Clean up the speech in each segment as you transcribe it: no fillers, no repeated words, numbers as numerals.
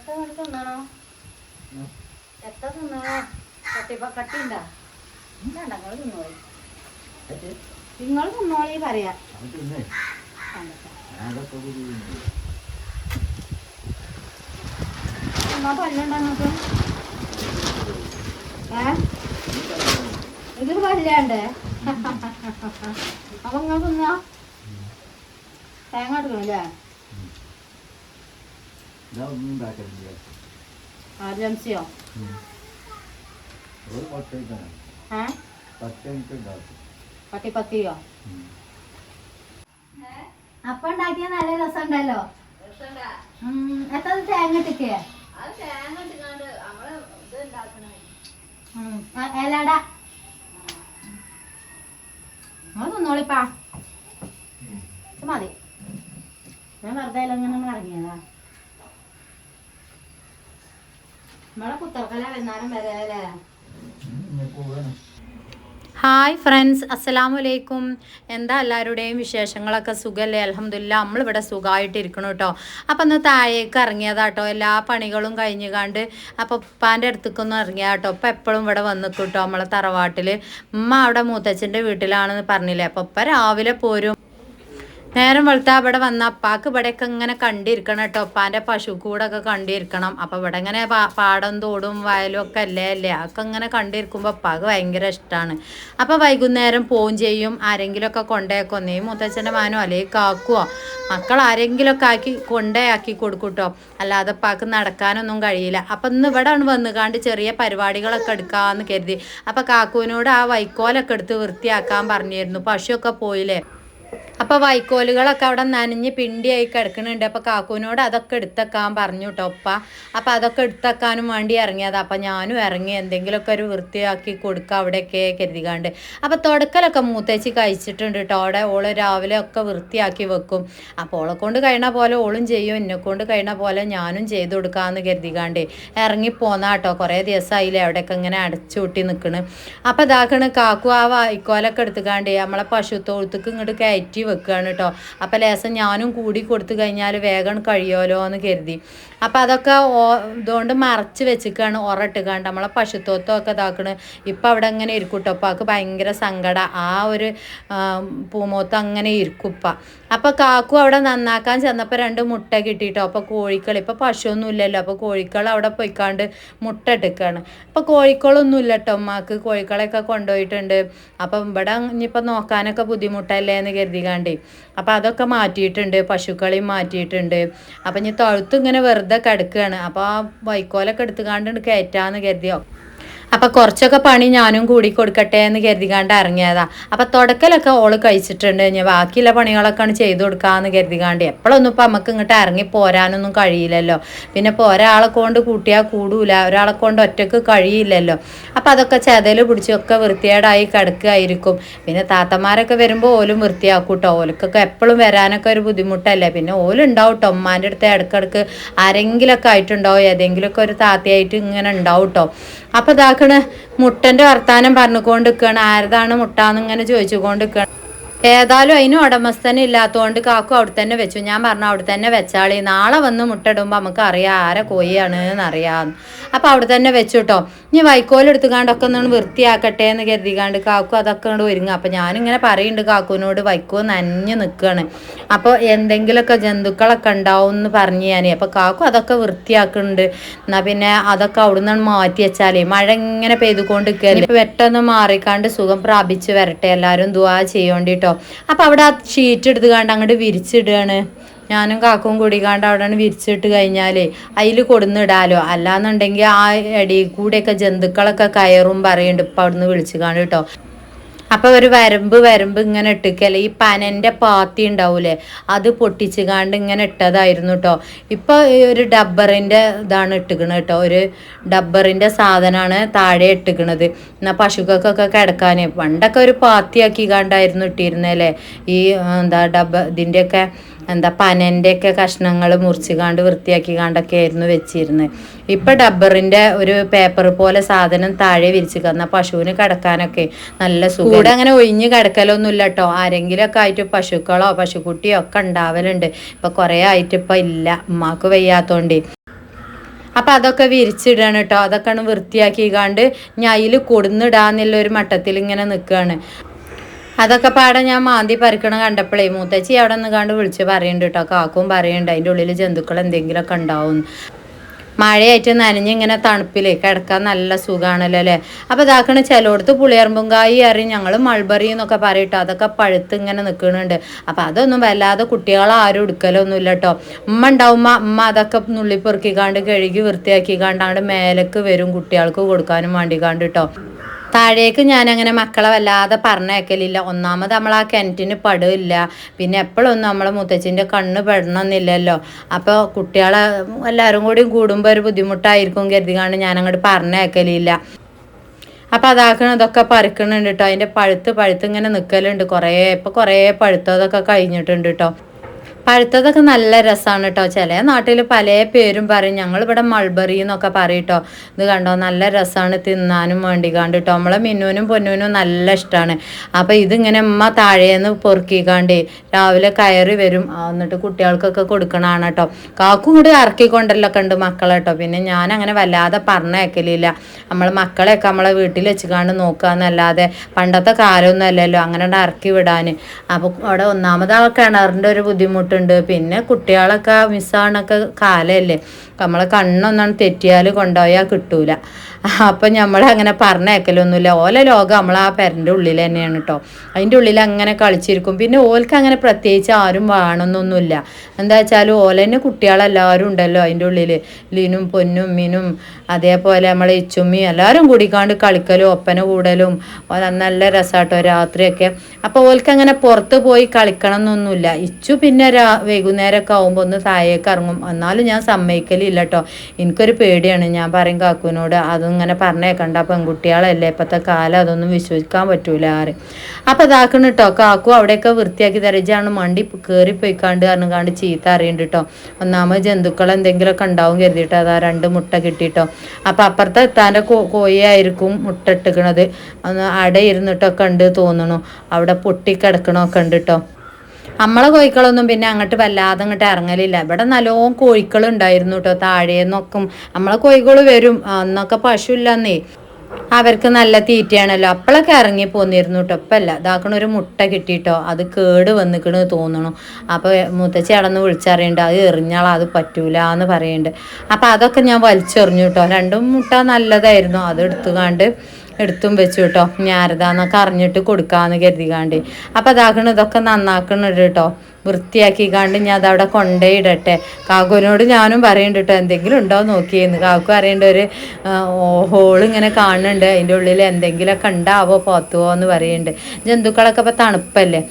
തിന്നണോ? എത്ര തിന്നണോ? കട്ടിയുണ്ടോ? വേണ്ട, നിങ്ങൾ തിന്നോളി. നിങ്ങൾ തിന്നോളി പറയാ. പല്ലുണ്ടോ നിങ്ങൾക്ക്? ഇത് പല്ലാണ്ടേ? അപ്പൊ നിങ്ങൾ തിന്നാ തേങ്ങ എടുക്കണല്ലേ? ജംസിയോ? പട്ടിപ്പത്തിയോ? അപ്പൊ ഉണ്ടാക്കിയ നല്ല രസമുണ്ടല്ലോ. എത്ര തേങ്ങ ഇട്ടിക്കേ? ഏലാടാ നമ്മൾ തിന്നോളിപ്പാ. മതി, ഞാൻ വെറുതെ ഇങ്ങനെ ഇറങ്ങിയതാ. നമ്മളെ കുത്തർക്കല വൈകുന്നേരം വരെ അല്ലേ? ഹായ് ഫ്രണ്ട്സ്, അസ്സലാമു അലൈക്കും. എന്താ എല്ലാവരുടെയും വിശേഷങ്ങളൊക്കെ? സുഖമല്ലേ? അൽഹംദുലില്ലാ, നമ്മളിവിടെ സുഖമായിട്ടിരിക്കണം കേട്ടോ. അപ്പം ഒന്ന് താഴേക്ക് ഇറങ്ങിയതാട്ടോ, എല്ലാ പണികളും കഴിഞ്ഞുകാണ്ട്. അപ്പോൾ ഉപ്പാൻ്റെ അടുത്തേക്കൊന്നും ഇറങ്ങിയ കേട്ടോ. ഇപ്പം എപ്പോഴും ഇവിടെ വന്ന് കിട്ടോ നമ്മളെ തറവാട്ടിൽ. ഉമ്മ അവിടെ മൂത്തച്ഛൻ്റെ വീട്ടിലാണെന്ന് പറഞ്ഞില്ലേ. അപ്പോൾ ഇപ്പം രാവിലെ പോരും. നേരം വെളുത്താ ഇവിടെ വന്ന അപ്പാക്ക് ഇവിടെയൊക്കെ ഇങ്ങനെ കണ്ടിരിക്കണം കേട്ടോ. ഉപ്പാൻ്റെ പശു കൂടൊക്കെ കണ്ടിരിക്കണം. അപ്പോൾ ഇവിടെ ഇങ്ങനെ പാടം തോടും വയലും ഒക്കെ അല്ലേ അതൊക്കെ ഇങ്ങനെ കണ്ടിരിക്കുമ്പോൾ അപ്പാക്ക് ഭയങ്കര ഇഷ്ടമാണ്. അപ്പോൾ വൈകുന്നേരം പോവും ചെയ്യും. ആരെങ്കിലുമൊക്കെ കൊണ്ടേക്കും, ഒന്നേ മുത്തച്ഛൻ്റെ മാനോ അല്ലെങ്കിൽ കാക്കുവോ മക്കൾ ആരെങ്കിലുമൊക്കെ കൊണ്ടേയാക്കി കൊടുക്കും കേട്ടോ. അല്ലാതെ അപ്പാക്ക് നടക്കാനൊന്നും കഴിയില്ല. അപ്പം ഇന്ന് ഇവിടെ വന്നുകാണ്ട് ചെറിയ പരിപാടികളൊക്കെ എടുക്കാമെന്ന് കരുതി. അപ്പോൾ കാക്കുവിനോട് ആ വൈക്കോലൊക്കെ എടുത്ത് വൃത്തിയാക്കാൻ പറഞ്ഞിരുന്നു. പശുവൊക്കെ പോയില്ലേ. അപ്പോൾ വൈക്കോലുകളൊക്കെ അവിടെ നനഞ്ഞ് പിണ്ടിയായി കിടക്കുന്നുണ്ട്. അപ്പോൾ കാക്കുവിനോട് അതൊക്കെ എടുത്തേക്കാൻ പറഞ്ഞു കേട്ടോ ഉപ്പ. അപ്പോൾ അതൊക്കെ എടുത്തേക്കാനും വേണ്ടി ഇറങ്ങിയത്. അപ്പോൾ ഞാനും ഇറങ്ങി എന്തെങ്കിലുമൊക്കെ ഒരു വൃത്തിയാക്കി കൊടുക്കുക അവിടെയൊക്കെ കരുതികാണ്ട്. അപ്പോൾ തുടക്കലൊക്കെ മൂത്തേച്ചി കഴിച്ചിട്ടുണ്ട് കേട്ടോ. അവിടെ ഓള് രാവിലെ ഒക്കെ വൃത്തിയാക്കി വെക്കും. അപ്പോൾ ഓളെ കൊണ്ട് കഴിയണ പോലെ ഓളും ചെയ്യും, എന്നെ കൊണ്ട് കഴിയണ പോലെ ഞാനും ചെയ്ത് കൊടുക്കാമെന്ന് കരുതികാണ്ട് ഇറങ്ങിപ്പോന്നാ കേട്ടോ. കുറേ ദിവസമായില്ലേ അവിടെയൊക്കെ ഇങ്ങനെ അടച്ചു കൂട്ടി നിൽക്കണ്. അപ്പോൾ ഇതാക്കണ് കാക്കു ആ വൈക്കോലൊക്കെ എടുത്തുകാണ്ട് നമ്മളെ പശു തൊഴുത്തേക്ക് ഇങ്ങോട്ട് കയറ്റി വെക്കുകയാണ് കേട്ടോ. അപ്പം ലേസം ഞാനും കൂടി കൊടുത്തു കഴിഞ്ഞാൽ വേഗം കഴിയുമല്ലോ എന്ന് കരുതി. അപ്പം അതൊക്കെ ഇതുകൊണ്ട് മറച്ച് വെച്ചിക്കാണ് ഉറട്ടുകാണ്ട് നമ്മളെ പശുത്വത്വമൊക്കെ ഇതാക്കണ്. ഇപ്പം അവിടെ അങ്ങനെ ഇരിക്കും കേട്ടോ. അപ്പം അവൾക്ക് ഭയങ്കര സങ്കടം. ആ ഒരു പൂമോത്ത് അങ്ങനെ ഇരിക്കും ഇപ്പം. അപ്പം കാക്കു അവിടെ നന്നാക്കാൻ ചെന്നപ്പോൾ 2 മുട്ട കിട്ടിയിട്ടോ. അപ്പോൾ കോഴിക്കൾ, ഇപ്പം പശുവൊന്നും ഇല്ലല്ലോ. അപ്പോൾ കോഴിക്കൾ അവിടെ പോയിക്കാണ്ട് മുട്ട ഇട്ടിക്കാണ്. അപ്പോൾ കോഴിക്കളൊന്നും ഇല്ല കേട്ടോ ഉമ്മാക്ക്. കോഴിക്കളെയൊക്കെ കൊണ്ടുപോയിട്ടുണ്ട്. അപ്പം ഇവിടെ ഇനിയിപ്പോൾ നോക്കാനൊക്കെ ബുദ്ധിമുട്ടല്ലേ എന്ന് കരുതികാണ്ടേ അപ്പം അതൊക്കെ മാറ്റിയിട്ടുണ്ട്. പശുക്കളെയും മാറ്റിയിട്ടുണ്ട്. അപ്പം ഇനി തൊഴുത്ത് ഇങ്ങനെ വെറുതെ കിടക്കുകയാണ്. അപ്പോൾ ആ വൈക്കോലൊക്കെ എടുത്തുകാണ്ട് കയറ്റാന്ന് കരുതിയോ. അപ്പം കുറച്ചൊക്കെ പണി ഞാനും കൂടി കൊടുക്കട്ടെ എന്ന് കരുതികാണ്ട് ഇറങ്ങിയതാ. അപ്പം തുടക്കലൊക്കെ ഓള് കഴിച്ചിട്ടുണ്ട്. ഞാൻ ബാക്കിയുള്ള പണികളൊക്കെയാണ് ചെയ്ത് കൊടുക്കാമെന്ന് കരുതികാണ്ട്. എപ്പോഴൊന്നും ഇപ്പം നമുക്ക് ഇങ്ങോട്ട് ഇറങ്ങി പോരാനൊന്നും കഴിയില്ലല്ലോ. പിന്നെ ഇപ്പോൾ ഒരാളെ കൊണ്ട് കൂട്ടിയാൽ കൂടൂല, ഒരാളെ കൊണ്ട് ഒറ്റക്ക് കഴിയില്ലല്ലോ. അപ്പം അതൊക്കെ ചെതൽ പിടിച്ചൊക്കെ വൃത്തികേടായി കിടക്കുകയായിരിക്കും. പിന്നെ താത്തമാരൊക്കെ വരുമ്പോൾ ഓലും വൃത്തിയാക്കും കേട്ടോ. ഓലക്കൊക്കെ എപ്പോഴും വരാനൊക്കെ ഒരു ബുദ്ധിമുട്ടല്ലേ. പിന്നെ ഓലുണ്ടാവും കേട്ടോ. ഉമ്മാൻ്റെ അടുത്ത് ഇടക്കിടക്ക് ആരെങ്കിലുമൊക്കെ ആയിട്ടുണ്ടാവും, ഏതെങ്കിലുമൊക്കെ ഒരു താത്തയായിട്ട് ഇങ്ങനെ ഉണ്ടാവും കേട്ടോ. അപ്പം ഇതാക്കണ് മുട്ടൻ്റെ വർത്താനം പറഞ്ഞുകൊണ്ട് നിൽക്കുകയാണ്. ആരതാണ് മുട്ടാന്ന് ഇങ്ങനെ ചോദിച്ചുകൊണ്ട് നിൽക്കുകയാണ്. ഏതായാലും അതിനും ഉടമസ്ഥന ഇല്ലാത്തതുകൊണ്ട് കാക്കു അവിടെ തന്നെ വെച്ചു. ഞാൻ പറഞ്ഞു അവിടെ തന്നെ വെച്ചാളി, നാളെ വന്ന് മുട്ടയിടുമ്പോൾ നമുക്ക് അറിയാം ആരെ കോഴിയാണ് എന്നറിയാം. അപ്പം അവിടെ തന്നെ വെച്ചു കേട്ടോ. ഇനി വൈക്കോലെടുത്തുകാണ്ടൊക്കെ ഒന്ന് വൃത്തിയാക്കട്ടെ എന്ന് കരുതികാണ്ട് കാക്കു അതൊക്കെ കൊണ്ട് ഒരുങ്ങുക. അപ്പം ഞാനിങ്ങനെ പറയുന്നുണ്ട് കാക്കുവിനോട്, വൈക്കോ നനഞ്ഞ് നിൽക്കുകയാണ്. അപ്പോൾ എന്തെങ്കിലുമൊക്കെ ജന്തുക്കളൊക്കെ ഉണ്ടാവും എന്ന് പറഞ്ഞു ഞാൻ. അപ്പോൾ കാക്കു അതൊക്കെ വൃത്തിയാക്കുന്നുണ്ട്. എന്നാൽ പിന്നെ അതൊക്കെ അവിടെ നിന്നാണ് മാറ്റി വെച്ചാലേ മഴ ഇങ്ങനെ പെയ്തുകൊണ്ട് നിൽക്കുക. ഇപ്പം പെട്ടെന്ന് മാറിക്കാണ്ട് സുഖം പ്രാപിച്ച് വരട്ടെ. എല്ലാവരും ദുആ ചെയ്യേണ്ടിട്ടോ. അപ്പം അവിടെ ആ ഷീറ്റ് എടുത്തുകാണ്ട് അങ്ങോട്ട് വിരിച്ചിടുകയാണ്. ഞാനും കാക്കും കൂടിക്കാണ്ട് അവിടെ വിരിച്ചിട്ട് കഴിഞ്ഞാൽ അതിൽ കൊടുന്നിടാലോ. അല്ലാന്നുണ്ടെങ്കിൽ ആ ഇടയിൽ കൂടെയൊക്കെ ജന്തുക്കളൊക്കെ കയറും പറയുന്നുണ്ട് ഇപ്പം അവിടെ നിന്ന് വിളിച്ചു കാണ്ട് കേട്ടോ. അപ്പോൾ ഒരു വരമ്പ് ഇങ്ങനെ ഇട്ടിക്കല്ലേ. ഈ പനൻ്റെ പാത്തി ഉണ്ടാവൂലേ, അത് പൊട്ടിച്ചുകാണ്ട് ഇങ്ങനെ ഇട്ടതായിരുന്നു കേട്ടോ. ഇപ്പോൾ ഒരു ഡബ്ബറിൻ്റെ ഇതാണ് ഇട്ടിക്കണത് കേട്ടോ. ഒരു ഡബ്ബറിൻ്റെ സാധനമാണ് താഴെ ഇട്ടിക്കണത്. എന്നാൽ പശുക്കൾക്കൊക്കെ കിടക്കാൻ പണ്ടൊക്കെ ഒരു പാത്തിയാക്കി കാണ്ടായിരുന്നു ഇട്ടിരുന്നല്ലേ. ഈ ഇതിൻ്റെയൊക്കെ പനൻ്റെയൊക്കെ കഷ്ണങ്ങൾ മുറിച്ചുകാണ്ട് വൃത്തിയാക്കി കാണ്ടൊക്കെ ആയിരുന്നു വെച്ചിരുന്നത്. ഇപ്പം ഡബ്ബറിൻ്റെ ഒരു പേപ്പർ പോലെ സാധനം താഴെ വിരിച്ച് എന്നാൽ പശുവിന് കിടക്കാനൊക്കെ നല്ല സുഖം. കൂടെ അങ്ങനെ ഒഴിഞ്ഞ് കിടക്കലൊന്നുമില്ല കേട്ടോ. ആരെങ്കിലുമൊക്കെ ആയിട്ട് പശുക്കളോ പശുക്കുട്ടിയോ ഒക്കെ ഉണ്ടാവലുണ്ട്. ഇപ്പം കുറേ ആയിട്ട് ഇപ്പം ഇല്ല, ഉമ്മാക്ക് വയ്യാത്തോണ്ട്. അപ്പം അതൊക്കെ വിരിച്ചിടണം കേട്ടോ. അതൊക്കെ വൃത്തിയാക്കിക്കാണ്ട് ഞാൻ അതിൽ കൊടുന്നിടാന്നുള്ള ഒരു മട്ടത്തിൽ ഇങ്ങനെ നിൽക്കുകയാണ്. അതൊക്കെ പാടെ ഞാൻ മാന്തി പറിക്കണം കണ്ടപ്പോഴേ മൂത്തച്ചി അവിടെ നിൽക്കാണ്ട് വിളിച്ച് പറയുന്നുണ്ട് കേട്ടോ. കാക്കും പറയുന്നുണ്ട് അതിൻ്റെ ഉള്ളിൽ ജന്തുക്കൾ എന്തെങ്കിലുമൊക്കെ ഉണ്ടാവും. മഴയായിട്ട് നനഞ്ഞിങ്ങനെ തണുപ്പിലേ കിടക്കാൻ നല്ല സുഖമാണല്ലോ അല്ലേ. അപ്പോൾ ഇതാക്കണ ചിലയിടത്ത് പുളിയറമ്പുംകായി അറിയും, ഞങ്ങൾ മൾബറി എന്നൊക്കെ പറയട്ടോ. അതൊക്കെ പഴുത്ത് ഇങ്ങനെ നിൽക്കുന്നുണ്ട്. അപ്പോൾ അതൊന്നും വല്ലാതെ കുട്ടികളാരും എടുക്കലൊന്നുമില്ല കേട്ടോ. ഉമ്മ ഉണ്ടാവുമ്പോൾ ഉമ്മ അതൊക്കെ നുള്ളിപ്പെറുക്കിക്കാണ്ട് കഴുകി വൃത്തിയാക്കിക്കാണ്ടാണ്ട് മേലേക്ക് വരും കുട്ടികൾക്ക് കൊടുക്കാനും വേണ്ടിക്കാണ്ട് കേട്ടോ. താഴേക്ക് ഞാനങ്ങനെ മക്കളെ വല്ലാതെ പറഞ്ഞേക്കലില്ല. ഒന്നാമത് നമ്മൾ ആ കിണറ്റിന് പടുവില്ല, പിന്നെ എപ്പോഴൊന്നും നമ്മളെ മുത്തച്ഛൻ്റെ കണ്ണ് പെടണമെന്നില്ലല്ലോ. അപ്പോൾ കുട്ടികളെ എല്ലാവരും കൂടി കൂടുമ്പോൾ ഒരു ബുദ്ധിമുട്ടായിരിക്കും കരുതിക്കാണ്ട് ഞാനങ്ങോട്ട് പറഞ്ഞേക്കലില്ല. അപ്പോൾ അതാക്കണതൊക്കെ പറിക്കണുണ്ട് കേട്ടോ. അതിൻ്റെ പഴുത്ത് ഇങ്ങനെ നിൽക്കലുണ്ട്. കുറേ പഴുത്തതൊക്കെ കഴിഞ്ഞിട്ടുണ്ട് കേട്ടോ. പഴുത്തതൊക്കെ നല്ല രസമാണ് കേട്ടോ. ചില നാട്ടിൽ പല പേരും പറയും, ഞങ്ങളിവിടെ മൾബറി എന്നൊക്കെ പറയും കേട്ടോ. ഇത് കണ്ടോ നല്ല രസമാണ് തിന്നാനും വേണ്ടിക്കാണ്ട് കേട്ടോ. നമ്മളെ മിന്നുവിനും പൊന്നൂനും നല്ല ഇഷ്ടമാണ്. അപ്പോൾ ഇതിങ്ങനെ ഉമ്മ താഴേന്ന് പൊറുക്കിക്കാണ്ട് രാവിലെ കയറി വരും. എന്നിട്ട് കുട്ടികൾക്കൊക്കെ കൊടുക്കണതാണ് കേട്ടോ. കാക്കും കൂടി ഇറക്കിക്കൊണ്ടല്ലൊക്കെ ഉണ്ട് മക്കളെ കേട്ടോ. പിന്നെ ഞാൻ അങ്ങനെ വല്ലാതെ പറഞ്ഞേക്കലില്ല. നമ്മൾ മക്കളെയൊക്കെ നമ്മളെ വീട്ടിൽ വെച്ചുകാണ്ട് നോക്കുക എന്നല്ലാതെ പണ്ടത്തെ കാലമൊന്നും അല്ലല്ലോ അങ്ങനെ ഇറക്കി വിടാൻ. അപ്പോൾ അവിടെ ഒന്നാമത് ആ കിണറിൻ്റെ ഒരു ബുദ്ധിമുട്ട് ഉണ്ട്. പിന്നെ കുട്ടികളൊക്കെ മിസ്സാണൊക്കെ കാലമല്ലേ, നമ്മളെ കണ്ണൊന്നാണ് തെറ്റിയാൽ കൊണ്ടുപോയാൽ കിട്ടൂല. അപ്പം നമ്മളങ്ങനെ പറഞ്ഞേക്കലൊന്നുമില്ല. ഓല ലോകം നമ്മൾ ആ പെരൻ്റെ ഉള്ളിൽ തന്നെയാണ് കേട്ടോ. അതിൻ്റെ ഉള്ളിൽ അങ്ങനെ കളിച്ചിരിക്കും. പിന്നെ ഓൽക്ക് അങ്ങനെ പ്രത്യേകിച്ച് ആരും വേണമെന്നൊന്നുമില്ല. എന്താ വെച്ചാൽ ഓലന്നെ കുട്ടികളെല്ലാവരും ഉണ്ടല്ലോ അതിൻ്റെ ഉള്ളിൽ. ലീനും പൊന്നും മീനും അതേപോലെ നമ്മളെ ഇച്ചുമ്മയും എല്ലാവരും കൂടിക്കാണ്ട് കളിക്കലും ഒപ്പന കൂടലും നല്ല രസമാട്ടോ രാത്രിയൊക്കെ. അപ്പോൾ ഓൽക്ക് അങ്ങനെ പുറത്ത് പോയി കളിക്കണം എന്നൊന്നുമില്ല. ഇച്ചു പിന്നെ വൈകുന്നേരമൊക്കെ ആകുമ്പോൾ ഒന്ന് താഴേക്ക് ഇറങ്ങും. എന്നാലും ഞാൻ സമ്മതിക്കലില്ല കേട്ടോ. എനിക്കൊരു പേടിയാണ്. ഞാൻ പറയും കാക്കുവിനോട് അതൊന്നും ഇങ്ങനെ പറഞ്ഞേക്കണ്ട, പെൺകുട്ടികളല്ലേ ഇപ്പോഴത്തെ കാലം, അതൊന്നും വിശ്വസിക്കാൻ പറ്റൂല ആരും. അപ്പോൾ ഇതാക്കണം കേട്ടോ. കാക്കു അവിടെയൊക്കെ വൃത്തിയാക്കി തരജാണ് മണ്ടി കയറിപ്പോയിക്കാണ്ട് പറഞ്ഞാണ്ട് ചീത്ത അറിയുന്നുണ്ട് കേട്ടോ. ഒന്നാമത് ജന്തുക്കൾ എന്തെങ്കിലുമൊക്കെ ഉണ്ടാവും കരുതിയിട്ട് അതാ 2 മുട്ട കിട്ടിയിട്ടോ. അപ്പം അപ്പുറത്തെ എത്താൻ്റെ കോഴിയായിരിക്കും മുട്ട ഇട്ടിക്കണത്. ഒന്ന് അടയിരുന്നിട്ടൊക്കെ ഉണ്ട് തോന്നണു. അവിടെ പൊട്ടിക്കിടക്കണമൊക്കെ ഉണ്ട് കേട്ടോ. നമ്മളെ കോഴിക്കളൊന്നും പിന്നെ അങ്ങോട്ട് വല്ലാതെ അങ്ങോട്ട് ഇറങ്ങലില്ല. ഇവിടെ നല്ലോണം കോഴിക്കളുണ്ടായിരുന്നു കേട്ടോ. താഴേന്നൊക്കെ നമ്മളെ കോഴികൾ വരും. അന്നൊക്കെ പശു ഇല്ലെന്നേ, അവർക്ക് നല്ല തീറ്റയാണല്ലോ. അപ്പോഴൊക്കെ ഇറങ്ങി പോന്നിരുന്നു കേട്ടോ. ഇപ്പം അല്ല. ഇതാക്കണ ഒരു മുട്ട കിട്ടിയിട്ടോ. അത് കേട് വന്നിക്കണ് തോന്നണു. അപ്പോൾ മുത്തച്ഛി അടന്ന് വിളിച്ചറിയുന്നുണ്ട്, അത് എറിഞ്ഞാൽ അത് പറ്റൂല എന്ന് പറയുന്നുണ്ട്. അപ്പം അതൊക്കെ ഞാൻ വലിച്ചെറിഞ്ഞു കേട്ടോ. 2 മുട്ട നല്ലതായിരുന്നു. അത് എടുത്തും വെച്ചു കേട്ടോ. ഞാരതാന്നൊക്കെ അറിഞ്ഞിട്ട് കൊടുക്കാമെന്ന് കരുതിക്കാണ്ട്. അപ്പം അതാക്കണ ഇതൊക്കെ നന്നാക്കണുണ്ട് കേട്ടോ. വൃത്തിയാക്കിക്കാണ്ട് ഞാൻ അതവിടെ കൊണ്ടേയിടട്ടെ. കാക്കുവിനോട് ഞാനും പറയുന്നുണ്ട് കേട്ടോ, എന്തെങ്കിലും ഉണ്ടോ നോക്കിയെന്ന്. കാക്കു അറിയേണ്ട ഒരു ഹോളിങ്ങനെ കാണുന്നുണ്ട്, അതിൻ്റെ ഉള്ളിൽ എന്തെങ്കിലുമൊക്കെ ഉണ്ടാവോ പോത്തുവോ എന്ന് പറയുന്നുണ്ട്. ജന്തുക്കളൊക്കെ ഇപ്പോൾ തണുപ്പല്ലേ.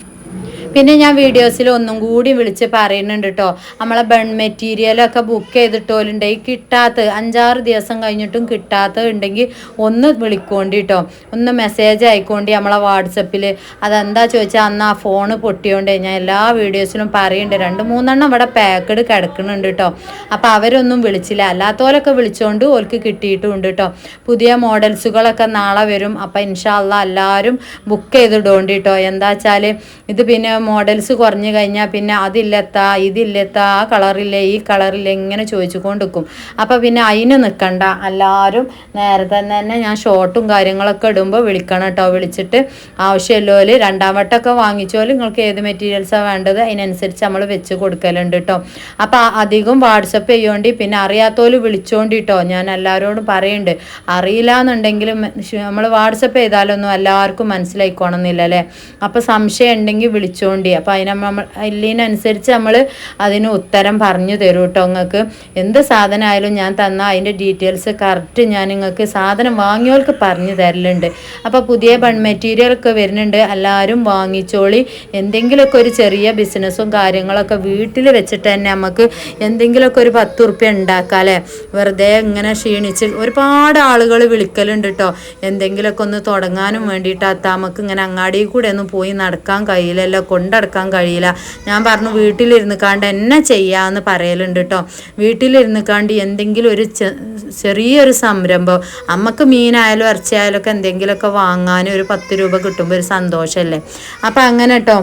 പിന്നെ ഞാൻ വീഡിയോസിൽ ഒന്നും കൂടി വിളിച്ച് പറയുന്നുണ്ട് കേട്ടോ. നമ്മളെ ബൺ മെറ്റീരിയലൊക്കെ ബുക്ക് ചെയ്തിട്ടോലുണ്ടെങ്കിൽ കിട്ടാത്ത 5-6 ദിവസം കഴിഞ്ഞിട്ടും കിട്ടാത്തത് ഉണ്ടെങ്കിൽ ഒന്ന് വിളിക്കോണ്ടി കേട്ടോ. ഒന്ന് മെസ്സേജ് ആയിക്കോണ്ടി നമ്മളെ വാട്സപ്പിൽ. അതെന്താ ചോദിച്ചാൽ അന്ന് ആ ഫോണ് പൊട്ടിയോണ്ടേ ഞാൻ എല്ലാ വീഡിയോസിലും പറയുന്നുണ്ട്. 2-3 എണ്ണം ഇവിടെ പാക്കഡ് കിടക്കുന്നുണ്ട് കേട്ടോ. അപ്പോൾ അവരൊന്നും വിളിച്ചില്ല. അല്ലാത്തവരൊക്കെ വിളിച്ചുകൊണ്ട് ഓർക്ക് കിട്ടിയിട്ടുമുണ്ട് കേട്ടോ. പുതിയ മോഡൽസുകളൊക്കെ നാളെ വരും. അപ്പോൾ ഇൻഷാ അള്ളാ എല്ലാവരും ബുക്ക് ചെയ്തിടോണ്ടി കേട്ടോ. എന്താ വെച്ചാൽ ഇത് പിന്നെ മോഡൽസ് കുറഞ്ഞു കഴിഞ്ഞാൽ പിന്നെ അതില്ലെത്താ ഇതില്ലെത്താ, ആ കളറില്ലേ ഈ കളറില്ലേ ഇങ്ങനെ ചോദിച്ചു കൊണ്ടിരിക്കും. അപ്പോൾ പിന്നെ അതിന് നിൽക്കണ്ട. എല്ലാവരും നേരത്തെ തന്നെ ഞാൻ ഷോർട്ടും കാര്യങ്ങളൊക്കെ ഇടുമ്പോൾ വിളിക്കണം കേട്ടോ. വിളിച്ചിട്ട് ആവശ്യമില്ലോല് 2ാം വട്ടമൊക്കെ വാങ്ങിച്ചോല് നിങ്ങൾക്ക് ഏത് മെറ്റീരിയൽസാണ് വേണ്ടത് അതിനനുസരിച്ച് നമ്മൾ വെച്ച് കൊടുക്കലുണ്ട് കേട്ടോ. അപ്പോൾ അധികം വാട്സപ്പ് ചെയ്യോണ്ടി. പിന്നെ അറിയാത്തോല് വിളിച്ചോണ്ടി കേട്ടോ. ഞാൻ എല്ലാവരോടും പറയുന്നുണ്ട്. അറിയില്ല എന്നുണ്ടെങ്കിലും നമ്മൾ വാട്സപ്പ് ചെയ്താലൊന്നും എല്ലാവർക്കും മനസ്സിലായിക്കോണമെന്നില്ല അല്ലേ. അപ്പോൾ സംശയം ഉണ്ടെങ്കിൽ വിളിച്ചോണ്ടി. അപ്പോൾ അതിനനുസരിച്ച് നമ്മൾ അതിന് ഉത്തരം പറഞ്ഞു തരും കേട്ടോ. നിങ്ങൾക്ക് എന്ത് സാധനമായാലും ഞാൻ തന്നാൽ അതിൻ്റെ ഡീറ്റെയിൽസ് കറക്റ്റ് ഞാൻ നിങ്ങൾക്ക് സാധനം വാങ്ങിയവർക്ക് പറഞ്ഞു തരലുണ്ട്. അപ്പോൾ പുതിയ ബൺ മെറ്റീരിയലൊക്കെ വരുന്നുണ്ട്. എല്ലാവരും വാങ്ങിച്ചോളി. എന്തെങ്കിലുമൊക്കെ ഒരു ചെറിയ ബിസിനസ്സും കാര്യങ്ങളൊക്കെ വീട്ടിൽ വെച്ചിട്ട് തന്നെ നമുക്ക് എന്തെങ്കിലുമൊക്കെ ഒരു 10 ഉറുപ്യ ഉണ്ടാക്കാം അല്ലേ. വെറുതെ ഇങ്ങനെ ക്ഷീണിച്ച് ഒരുപാട് ആളുകൾ വിളിക്കലുണ്ട് കേട്ടോ. എന്തെങ്കിലുമൊക്കെ ഒന്ന് തുടങ്ങാനും വേണ്ടിയിട്ട് നമുക്ക് ഇങ്ങനെ അങ്ങാടിയിൽ കൂടെ ഒന്നും പോയി നടക്കാൻ കഴിയില്ലല്ലോ, കൊണ്ടടക്കാൻ കഴിയില്ല. ഞാൻ പറഞ്ഞു വീട്ടിലിരുന്ന് കാണ്ട് എന്നെ ചെയ്യാമെന്ന് പറയലുണ്ട് കേട്ടോ. വീട്ടിലിരുന്ന് കാണ്ട് എന്തെങ്കിലും ഒരു ചെറിയൊരു സംരംഭം, നമുക്ക് മീനായാലും ഇറച്ചിയായാലും ഒക്കെ എന്തെങ്കിലുമൊക്കെ വാങ്ങാൻ ഒരു 10 രൂപ കിട്ടുമ്പോൾ ഒരു സന്തോഷമല്ലേ. അപ്പം അങ്ങനെ കേട്ടോ.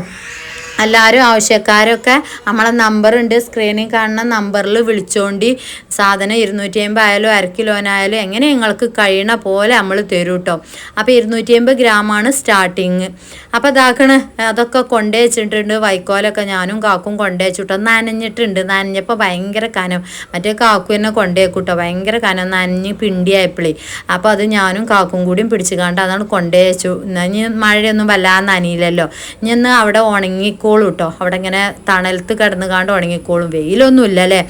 എല്ലാവരും ആവശ്യക്കാരൊക്കെ നമ്മളെ നമ്പറുണ്ട്, സ്ക്രീനിൽ കാണുന്ന നമ്പറിൽ വിളിച്ചോണ്ടി സാധനം 250 ആയാലും 1 കിലോനായാലും എങ്ങനെ നിങ്ങൾക്ക് കഴിയണ പോലെ നമ്മൾ തരും കേട്ടോ. അപ്പോൾ 250 ഗ്രാമാണ് സ്റ്റാർട്ടിങ്. അപ്പോൾ ഇതാക്കണ് അതൊക്കെ കൊണ്ടേ വെച്ചിട്ടുണ്ട്. വൈക്കോലൊക്കെ ഞാനും കാക്കും കൊണ്ടേ വെച്ചിട്ടോ. നനഞ്ഞിട്ടുണ്ട്. നനഞ്ഞപ്പോൾ ഭയങ്കര കനം. മറ്റേ കാക്കു തന്നെ കൊണ്ടേ വെക്കൂട്ടോ. ഭയങ്കര കനം നനഞ്ഞ് പിണ്ടിയായപ്പോഴേ. അപ്പോൾ അത് ഞാനും കാക്കും കൂടിയും പിടിച്ച് കണ്ട് അതാണ് കൊണ്ടേ വെച്ചു. ഇനി മഴയൊന്നും വല്ലാതെ നനയില്ലല്ലോ. ഇനി അവിടെ ഉണങ്ങിക്കോളും കേട്ടോ. അവിടെ ഇങ്ങനെ തണലത്ത് കിടന്ന് കാണ്ട് ഉണങ്ങിക്കോളും. വെയിലൊന്നും ഇല്ലല്ലേ.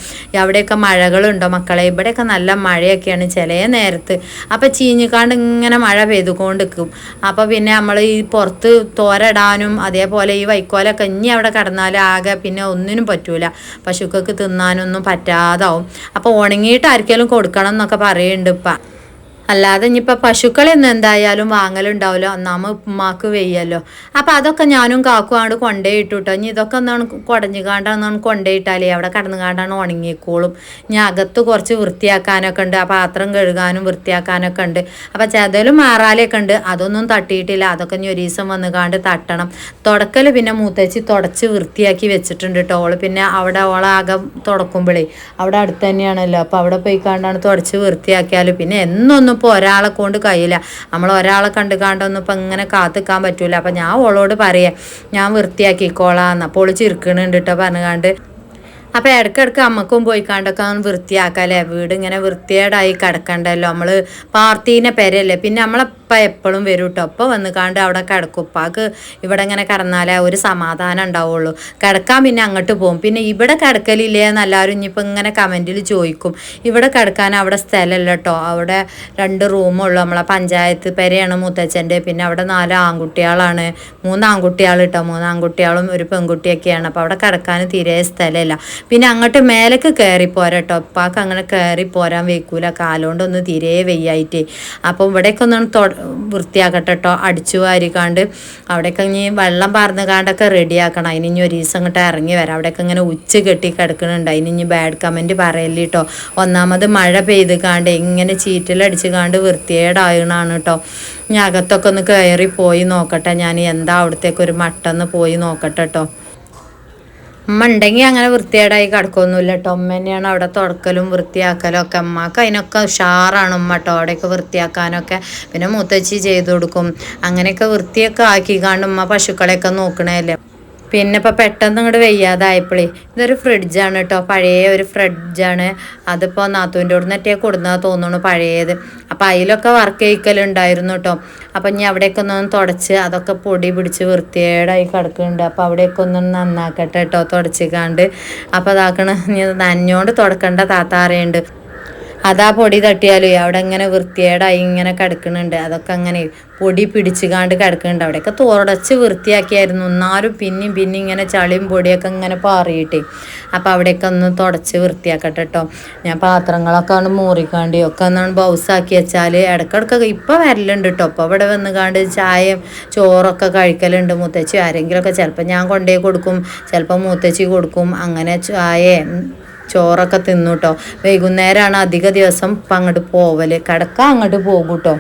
അവിടെയൊക്കെ മഴകളുണ്ടോ മക്കളെ? ഇവിടെയൊക്കെ നല്ല മഴയൊക്കെയാണ് ചില നേരത്ത്. അപ്പം ചീഞ്ഞിക്കാണ്ട് ഇങ്ങനെ മഴ പെയ്തുകൊണ്ടിരിക്കും. അപ്പോൾ പിന്നെ നമ്മൾ ഈ പുറത്ത് തോരടാനും അതേപോലെ ഈ വൈക്കോലൊക്കെ ഇനി അവിടെ കിടന്നാൽ ആകെ പിന്നെ ഒന്നിനും പറ്റൂല. പശുക്കൾക്ക് തിന്നാനൊന്നും പറ്റാതാവും. അപ്പോൾ ഉണങ്ങിയിട്ട് ആർക്കെങ്കിലും കൊടുക്കണം എന്നൊക്കെ പറയുന്നുണ്ട് ഇപ്പം. അല്ലാതെ ഇനിയിപ്പോൾ പശുക്കളൊന്നും എന്തായാലും വാങ്ങലുണ്ടാവില്ല. ഒന്നാമ ഉമ്മാക്ക് വെയ്യല്ലോ. അപ്പം അതൊക്കെ ഞാനും കാക്കുവാണ്ട് കൊണ്ടേയിട്ടു കേട്ടോ. ഇനി ഇതൊക്കെ ഒന്നാണ് കുടഞ്ഞു കാണ്ടാണ് കൊണ്ടേയിട്ടാലേ അവിടെ കടന്നു കാണ്ടാണ് ഉണങ്ങിക്കോളും. ഇനി അകത്ത് കുറച്ച് വൃത്തിയാക്കാനൊക്കെ ഉണ്ട്. ആ പാത്രം കഴുകാനും വൃത്തിയാക്കാനൊക്കെ ഉണ്ട്. അപ്പം ചെതലും മാറാലൊക്കെ ഉണ്ട്. അതൊന്നും തട്ടിയിട്ടില്ല. അതൊക്കെ ഇനി ഒരു ദിവസം വന്ന് കാണ്ട് തട്ടണം. തുടക്കൽ പിന്നെ മൂത്തച്ചി തുടച്ച് വൃത്തിയാക്കി വെച്ചിട്ടുണ്ട് കേട്ടോ. ഓള് പിന്നെ അവിടെ ഓളാകെ തുടക്കുമ്പോഴേ അവിടെ അടുത്ത് തന്നെയാണല്ലോ. അപ്പോൾ അവിടെ പോയി കാണ്ടാണ് തുടച്ച് വൃത്തിയാക്കിയാൽ പിന്നെ എന്നൊന്നും ഇപ്പോൾ ഒരാളെ കൊണ്ട് കഴിയില്ല. നമ്മൾ ഒരാളെ കണ്ടുകാണ്ടൊന്നും ഇപ്പം ഇങ്ങനെ കാത്തിക്കാൻ പറ്റൂല. അപ്പം ഞാൻ ഓളോട് പറയാം ഞാൻ വൃത്തിയാക്കിക്കോളാന്ന്. അപ്പോൾ ഓള് ചിരിക്കണുണ്ട് കേട്ടോ പറഞ്ഞുകാണ്ട്. അപ്പോൾ ഇടയ്ക്കിടയ്ക്ക് അമ്മക്കും പോയിക്കാണ്ടൊക്കെ വൃത്തിയാക്കല്ലേ. വീട് ഇങ്ങനെ വൃത്തിയേടായി കിടക്കണ്ടല്ലോ. നമ്മൾ പാർത്തീനെ പെരല്ലേ. പിന്നെ നമ്മളപ്പം എപ്പോഴും വരും കേട്ടോ. അപ്പോൾ വന്ന് കാണ്ട് അവിടെ കിടക്കും. ഉപ്പാക്ക് ഇവിടെ ഇങ്ങനെ കിടന്നാലേ ഒരു സമാധാനം ഉണ്ടാവുള്ളൂ. കിടക്കാൻ പിന്നെ അങ്ങോട്ട് പോകും. പിന്നെ ഇവിടെ കിടക്കലില്ലേ എന്നെല്ലാവരും ഇനിയിപ്പോൾ ഇങ്ങനെ കമൻറ്റിൽ ചോദിക്കും. ഇവിടെ കിടക്കാൻ അവിടെ സ്ഥലമല്ല കേട്ടോ. അവിടെ 2 റൂമുള്ളൂ. നമ്മളെ പഞ്ചായത്ത് പെരയാണ് മുത്തച്ഛൻ്റെ. പിന്നെ അവിടെ 4 ആൺകുട്ടികളാണ്. 3 ആൺകുട്ടികൾ കേട്ടോ. 3 ആൺകുട്ടികളും ഒരു പെൺകുട്ടിയൊക്കെയാണ്. അപ്പോൾ അവിടെ കിടക്കാൻ തീരെ സ്ഥലമില്ല. പിന്നെ അങ്ങോട്ട് മേലേക്ക് കയറിപ്പോരാ കേട്ടോ. ഉപ്പാക്ക് അങ്ങനെ കയറി പോരാൻ വെക്കൂല. കാലുകൊണ്ടൊന്നും തീരെ വെയ്യായിട്ടേ. അപ്പോൾ ഇവിടേക്ക് ഒന്ന് വൃത്തിയാക്കട്ടെ കേട്ടോ. അടിച്ചു വാരിക്കാണ്ട് അവിടെയൊക്കെ ഇനി വെള്ളം പാർന്ന് കാണ്ടൊക്കെ റെഡിയാക്കണം. അതിന് ഇനി ഒരു ദിവസം അങ്ങോട്ട് ഇറങ്ങി വരാം. അവിടെയൊക്കെ ഇങ്ങനെ ഉച്ച കെട്ടി കിടക്കുന്നുണ്ട്. അതിന് ഇനി ബാഡ് കമൻറ്റ് പറയല്ലേ കേട്ടോ. ഒന്നാമത് മഴ പെയ്ത് കാണ്ട് ഇങ്ങനെ ചീറ്റിലടിച്ച് കാണ്ട് വൃത്തിയേടായതാണ് കേട്ടോ. ഞാൻ അകത്തൊക്കെ ഒന്ന് കയറി പോയി നോക്കട്ടെ. ഞാൻ എന്താ അവിടത്തേക്ക് ഒരു മട്ടന്ന് പോയി നോക്കട്ടെ കേട്ടോ. ഉമ്മ ഉണ്ടെങ്കിൽ അങ്ങനെ വൃത്തിയേടായി കിടക്കൊന്നുമില്ല കേട്ടോ. ഉമ്മ തന്നെയാണ് അവിടെ തുടക്കലും വൃത്തിയാക്കലും ഒക്കെ. അമ്മക്ക് അതിനൊക്കെ ഉഷാറാണ് ഉമ്മ കേട്ടോ. അവിടെയൊക്കെ വൃത്തിയാക്കാനൊക്കെ. പിന്നെ മുത്തച്ചി ചെയ്ത് കൊടുക്കും. അങ്ങനെയൊക്കെ വൃത്തിയൊക്കെ ആക്കിക്കാണ്ട് ഉമ്മ പശുക്കളെയൊക്കെ നോക്കണേല്ലേ. പിന്നെ ഇപ്പോൾ പെട്ടെന്ന് ഇങ്ങോട്ട് വെയ്യാതായപ്പോഴേ ഇതൊരു ഫ്രിഡ്ജാണ് കേട്ടോ. പഴയ ഒരു ഫ്രിഡ്ജാണ്. അതിപ്പോൾ നാത്തൂൻ്റെ അവിടെ നിന്നൊക്കെ കൊടുന്നാൽ തോന്നുന്നു പഴയത്. അപ്പോൾ അതിലൊക്കെ വർക്ക് ചെയ്യിക്കലുണ്ടായിരുന്നു കേട്ടോ. അപ്പം ഇനി അവിടെയൊക്കെ ഒന്ന് തുടച്ച് അതൊക്കെ പൊടി പിടിച്ച് വൃത്തിയേടായി കിടക്കുന്നുണ്ട്. അപ്പോൾ അവിടെയൊക്കെ ഒന്ന് നന്നാക്കട്ടെ കേട്ടോ തുടച്ചിക്കാണ്ട്. അപ്പോൾ അതാക്കണ ഇനി നനഞ്ഞോണ്ട് തുടക്കേണ്ട താത്ത അറിയുന്നുണ്ട്. അതാ പൊടി തട്ടിയാലും അവിടെ ഇങ്ങനെ വൃത്തിയേടായി ഇങ്ങനെ കിടക്കുന്നുണ്ട്. അതൊക്കെ അങ്ങനെ പൊടി പിടിച്ച് കാണ്ട് കിടക്കുന്നുണ്ട്. അവിടെയൊക്കെ തുടച്ച് വൃത്തിയാക്കിയായിരുന്നു. എന്നാലും പിന്നെ ഇങ്ങനെ ചളിയും പൊടിയൊക്കെ ഇങ്ങനെ പാറിയിട്ടേ. അപ്പോൾ അവിടെയൊക്കെ ഒന്ന് തുടച്ച് വൃത്തിയാക്കട്ടെ കേട്ടോ. ഞാൻ പാത്രങ്ങളൊക്കെ ഒന്ന് മൂറിക്കാണ്ടി ഒക്കെ ഒന്നാണ് ബൗസാക്കി വെച്ചാൽ ഇടയ്ക്കിടയ്ക്കൊക്കെ ഇപ്പോൾ വരലുണ്ട് കേട്ടോ. അപ്പോൾ ഇവിടെ വന്ന് കാണ്ട് ചായയും ചോറൊക്കെ കഴിക്കലുണ്ട് മുത്തച്ചി. ആരെങ്കിലുമൊക്കെ ചിലപ്പോൾ ഞാൻ കൊണ്ടുപോയി കൊടുക്കും, ചിലപ്പോൾ മുത്തച്ചി കൊടുക്കും. അങ്ങനെ ചായയും ചോറൊക്കെ തിന്നു കേട്ടോ. വൈകുന്നേരമാണ് അധിക ദിവസം ഇപ്പം അങ്ങോട്ട് പോവല്. കിടക്കാൻ അങ്ങോട്ട് പോകും കേട്ടോ.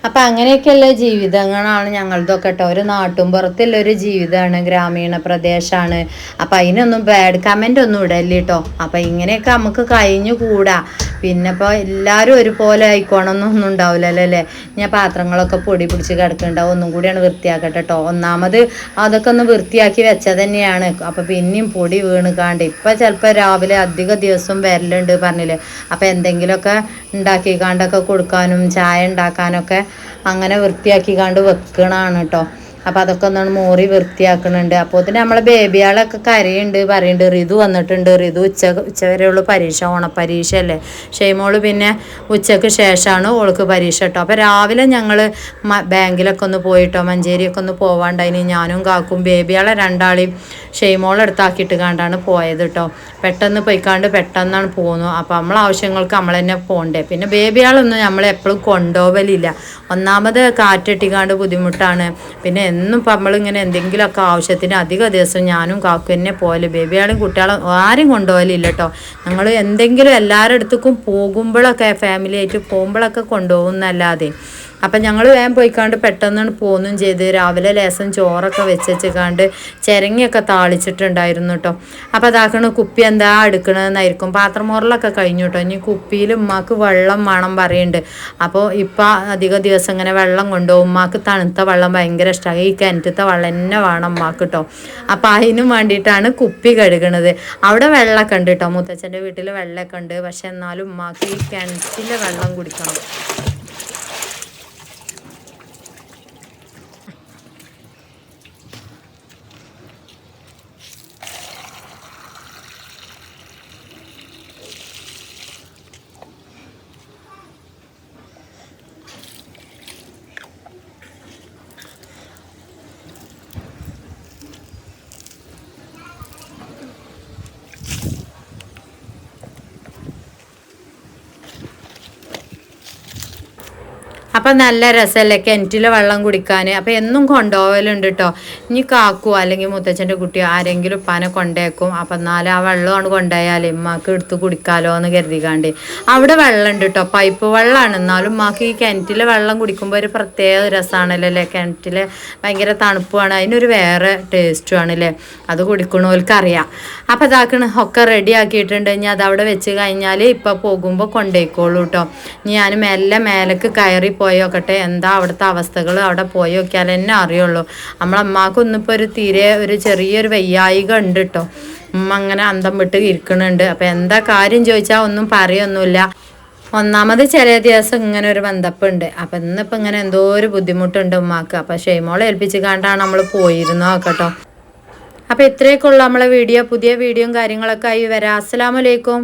അപ്പം അങ്ങനെയൊക്കെയുള്ള ജീവിതങ്ങളാണ് ഞങ്ങളതൊക്കെ കേട്ടോ. ഒരു നാട്ടുംപുറത്തുള്ളൊരു ജീവിതമാണ്, ഗ്രാമീണ പ്രദേശമാണ്. അപ്പം അതിനൊന്നും ബാഡ് കമൻ്റ് ഒന്നും ഇടല്ലേ കേട്ടോ. അപ്പം ഇങ്ങനെയൊക്കെ നമുക്ക് കഴിഞ്ഞു കൂടാ. പിന്നെ ഇപ്പോൾ എല്ലാവരും ഒരുപോലെ ആയിക്കോണമെന്നൊന്നും ഉണ്ടാവില്ലല്ലോ അല്ലേ. ഞാൻ പാത്രങ്ങളൊക്കെ പൊടി പിടിച്ച് കിടക്കുന്നുണ്ടാവും. ഒന്നും കൂടിയാണ് വൃത്തിയാക്കട്ടെ കേട്ടോ. ഒന്നാമത് അതൊക്കെ ഒന്ന് വൃത്തിയാക്കി വെച്ചത് തന്നെയാണ്. അപ്പം പിന്നെയും പൊടി വീണ് കാണ്ട് ഇപ്പം ചിലപ്പോൾ രാവിലെ അധിക ദിവസം വരലുണ്ട് പറഞ്ഞില്ലേ. അപ്പം എന്തെങ്കിലുമൊക്കെ ഉണ്ടാക്കിക്കാണ്ടൊക്കെ കൊടുക്കാനും ചായ ഉണ്ടാക്കാനൊക്കെ അങ്ങനെ വൃത്തിയാക്കി കണ്ട് വെക്കണതാണ് കേട്ടോ. അപ്പോൾ അതൊക്കെ ഒന്നാണ് മോറി വൃത്തിയാക്കുന്നുണ്ട്. അപ്പോൾ തന്നെ നമ്മളെ ബേബിയാളൊക്കെ കരയുണ്ട് പറയുന്നുണ്ട്. ഋതു വന്നിട്ടുണ്ട്. ഋതു ഉച്ചവരെയുള്ള പരീക്ഷ, ഓണപ്പരീക്ഷ അല്ലേ. ഷെയ്മോള് പിന്നെ ഉച്ചയ്ക്ക് ശേഷമാണ് ഓൾക്ക് പരീക്ഷ കേട്ടോ. അപ്പോൾ രാവിലെ ഞങ്ങൾ ബാങ്കിലൊക്കെ ഒന്ന് പോയിട്ടോ. മഞ്ചേരിയൊക്കെ ഒന്ന് പോവാണ്ടായിന്. ഞാനും കാക്കും ബേബിയാളെ 2ആളെയും ഷെയ്മോളെടുത്താക്കിയിട്ട് കണ്ടാണ് പോയത് കേട്ടോ. പെട്ടെന്ന് പോയിക്കാണ്ട് പെട്ടെന്നാണ് പോകുന്നു. അപ്പോൾ നമ്മളെ ആവശ്യങ്ങൾക്ക് നമ്മൾ തന്നെ പോകണ്ടേ. പിന്നെ ബേബിയാളൊന്നും നമ്മളെപ്പോഴും കൊണ്ടുപോകലില്ല. ഒന്നാമത് കാറ്റെട്ടിക്കാണ്ട് ബുദ്ധിമുട്ടാണ്. പിന്നെ എന്നും ഇപ്പം നമ്മളിങ്ങനെ എന്തെങ്കിലുമൊക്കെ ആവശ്യത്തിന് അധിക ദിവസം ഞാനും കാക്കും തന്നെ പോകല്. ബേബിയാളും കുട്ടികളും ആരും കൊണ്ടുപോകലില്ല കേട്ടോ. ഞങ്ങൾ എന്തെങ്കിലും എല്ലാവരുടെ അടുത്തേക്കും പോകുമ്പോഴൊക്കെ ഫാമിലി ആയിട്ട് പോകുമ്പോഴൊക്കെ കൊണ്ടുപോകുന്നല്ലാതെ അപ്പം ഞങ്ങൾ വേഗം പോയിക്കാണ്ട് പെട്ടെന്ന് പോന്നും ചെയ്ത് രാവിലെ ലേസം ചോറൊക്കെ വെച്ചുകാണ്ട് ചിരങ്ങിയൊക്കെ താളിച്ചിട്ടുണ്ടായിരുന്നു കേട്ടോ. അപ്പോൾ അതാക്കണ കുപ്പി എന്താ എടുക്കണമെന്നായിരിക്കും. പാത്രം മോറലൊക്കെ കഴിഞ്ഞു കേട്ടോ. ഇനി കുപ്പിയിൽ ഉമ്മാക്ക് വെള്ളം വേണം പറയുന്നുണ്ട്. അപ്പോൾ ഇപ്പം അധിക ദിവസം ഇങ്ങനെ വെള്ളം കൊണ്ടുപോകും. ഉമ്മാക്ക് തണുത്ത വെള്ളം ഭയങ്കര ഇഷ്ടമാണ്. ഈ കിണറ്റത്തെ വെള്ളം തന്നെ വേണം ഉമ്മാക്ക് കേട്ടോ. അപ്പോൾ അതിനും വേണ്ടിയിട്ടാണ് കുപ്പി കഴുകണത്. അവിടെ വെള്ളമൊക്കെ ഉണ്ട് കേട്ടോ. മുത്തച്ഛൻ്റെ വീട്ടിൽ വെള്ളമൊക്കെ ഉണ്ട്. പക്ഷെ എന്നാലും ഉമ്മാക്ക് ഈ കിണറ്റിലെ വെള്ളം കുടിക്കണം. അപ്പം നല്ല രസമല്ലേ കിണറ്റിലെ വെള്ളം കുടിക്കാൻ. അപ്പം എന്നും കൊണ്ടുപോകലുണ്ട് കേട്ടോ. ഇനി കാക്കു അല്ലെങ്കിൽ മുത്തച്ഛൻ്റെ കുട്ടി ആരെങ്കിലും ഉപ്പാനെ കൊണ്ടേക്കും. അപ്പം എന്നാലും ആ വെള്ളമാണ് കൊണ്ടുപോയാൽ ഉമ്മാക്ക് എടുത്ത് കുടിക്കാമല്ലോ എന്ന് കരുതിക്കാണ്ട്. അവിടെ വെള്ളമുണ്ട് കേട്ടോ. പൈപ്പ് വെള്ളമാണ്. എന്നാലും ഉമ്മാക്ക് ഈ കിണറ്റിലെ വെള്ളം കുടിക്കുമ്പോൾ ഒരു പ്രത്യേക രസമാണല്ലോ അല്ലേ. കിണറ്റിലെ ഭയങ്കര തണുപ്പുമാണ്. അതിനൊരു വേറെ ടേസ്റ്റുമാണ് അല്ലേ. അത് കുടിക്കണവർക്ക് അറിയാം. അപ്പം ഇതാക്കണ ഒക്കെ റെഡി ആക്കിയിട്ടുണ്ട്. ഇനി അതവിടെ വെച്ച് കഴിഞ്ഞാൽ ഇപ്പം പോകുമ്പോൾ കൊണ്ടുപോയിക്കോളൂ കേട്ടോ. ഞാൻ മേലേക്ക് കയറി പോയോക്കട്ടെ എന്താ അവിടുത്തെ അവസ്ഥകൾ. അവിടെ പോയി നോക്കിയാൽ തന്നെ അറിയുള്ളൂ. നമ്മളമ്മക്കൊന്നും ഇപ്പോൾ ഒരു ചെറിയൊരു വയ്യായിക ഉണ്ട് കേട്ടോ. ഉമ്മ അങ്ങനെ അന്തം വിട്ട് ഇരിക്കണുണ്ട്. അപ്പം എന്താ കാര്യം ചോദിച്ചാൽ ഒന്നും പറയൊന്നുമില്ല. ഒന്നാമത് ചില ദിവസം ഇങ്ങനെ ഒരു ബന്ധപ്പുണ്ട്. അപ്പം ഇന്നിപ്പോൾ ഇങ്ങനെ എന്തോ ഒരു ബുദ്ധിമുട്ടുണ്ട് ഉമ്മാക്ക്. അപ്പം ഷെയ്മോളെ ഏൽപ്പിച്ച് കണ്ടാണ് നമ്മൾ പോയിരുന്നോ കേട്ടോ. അപ്പം ഇത്രയൊക്കെ ഉള്ളൂ നമ്മളെ വീഡിയോ. പുതിയ വീഡിയോയും കാര്യങ്ങളൊക്കെ ആയി വരാം. അസ്സലാമു അലൈക്കും.